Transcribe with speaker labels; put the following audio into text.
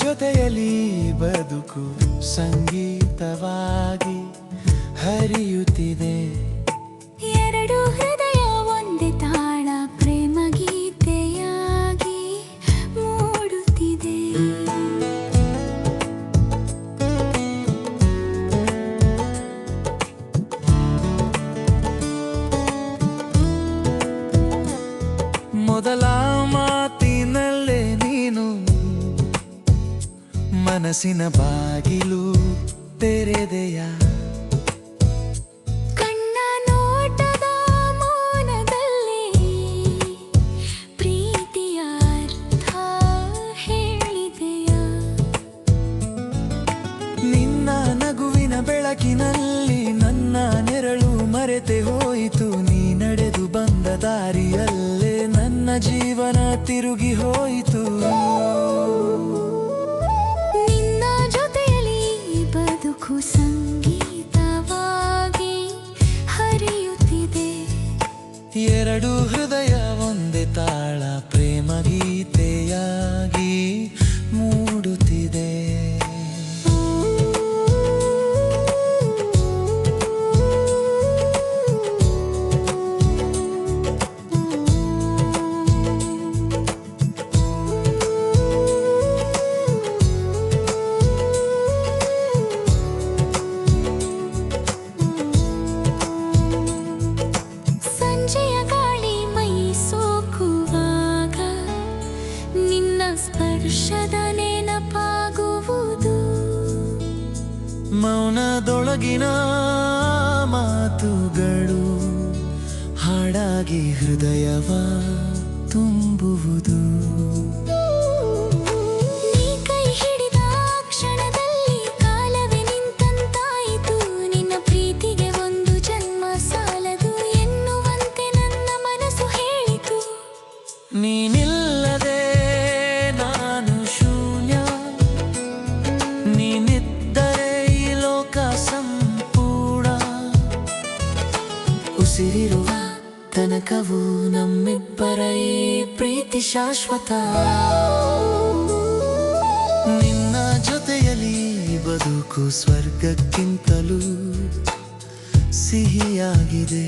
Speaker 1: ಜೊತೆಯಲ್ಲಿ ಬದುಕು ಸಂಗೀತವಾಗಿ ಹರಿಯುತ್ತಿದೆ.
Speaker 2: ಎರಡು ಹೃದಯ ಒಂದೇ ತಾಳ ಪ್ರೇಮ ಗೀತೆಯಾಗಿ ಮೂಡುತ್ತಿದೆ.
Speaker 1: ಮೊದಲ ಮಾತಿನಲ್ಲೇ ನೀನು ಮನಸ್ಸಿನ ಬಾಗಿಲು ತೆರೆದೆಯ.
Speaker 2: ಕಣ್ಣ ನೋಟದ ಮೌನದಲ್ಲಿ ಪ್ರೀತಿಯ ಅರ್ಥ ಹೇಳಿದೆಯ.
Speaker 1: ನಿನ್ನ ನಗುವಿನ ಬೆಳಕಿನಲ್ಲಿ ನನ್ನ ನೆರಳು ಮರೆತೆ ಹೋಯಿತು. ನೀ ನಡೆದು ಬಂದ ದಾರಿಯಲ್ಲೇ ನನ್ನ ಜೀವನ ತಿರುಗಿ ಹೋಯಿತು.
Speaker 2: ನಿನ್ನ ಜೊತೆಯಲ್ಲಿ ಬದುಕು ಸಂಗೀತವಾಗಿ ಹರಿಯುತ್ತಿದೆ.
Speaker 1: ಎರಡು ಹೃದಯ ಒಂದೇ ತಾಳ ಪ್ರೇಮ ಗೀತೆಯಾಗಿ ಮೂಡುತ್ತಿದೆ.
Speaker 2: ಸಂಜೆಯ ಗಾಳಿ ಮೈ ಸೋಕುವಾಗ ನಿನ್ನ ಸ್ಪರ್ಶದ ನೆನಪಾಗುವುದು.
Speaker 1: ಮೌನದೊಳಗಿನ ಮಾತುಗಳು ಹಾಡಾಗಿ ಹೃದಯವ ತುಂಬುವುದು.
Speaker 2: ನೀ ಕೈ ಹಿಡಿದ ಕ್ಷಣದಲ್ಲಿ ಕಾಲವೇ ನಿಂತಂತಾಯಿತು. ನಿನ್ನ ಪ್ರೀತಿಗೆ ಒಂದು ಜನ್ಮ ಸಾಲದು ಎನ್ನುವಂತೆ ನನ್ನ ಮನಸ್ಸು ಹೇಳಿತು.
Speaker 1: ನೀನಿಲ್ಲದೆ ನಾನು ಶೂನ್ಯ, ನೀನಿದ್ದರೆ ಈ ಲೋಕ ಸಂಪೂರ್ಣ. ಉಸಿರಿರುವ ತನಕವು ನಮ್ಮಿಬ್ಬರ ಈ ಪ್ರೀತಿ ಶಾಶ್ವತ. ನಿನ್ನ ಜೊತೆಯಲ್ಲಿ ಬದುಕು ಸ್ವರ್ಗಕ್ಕಿಂತಲೂ ಸಿಹಿಯಾಗಿದೆ.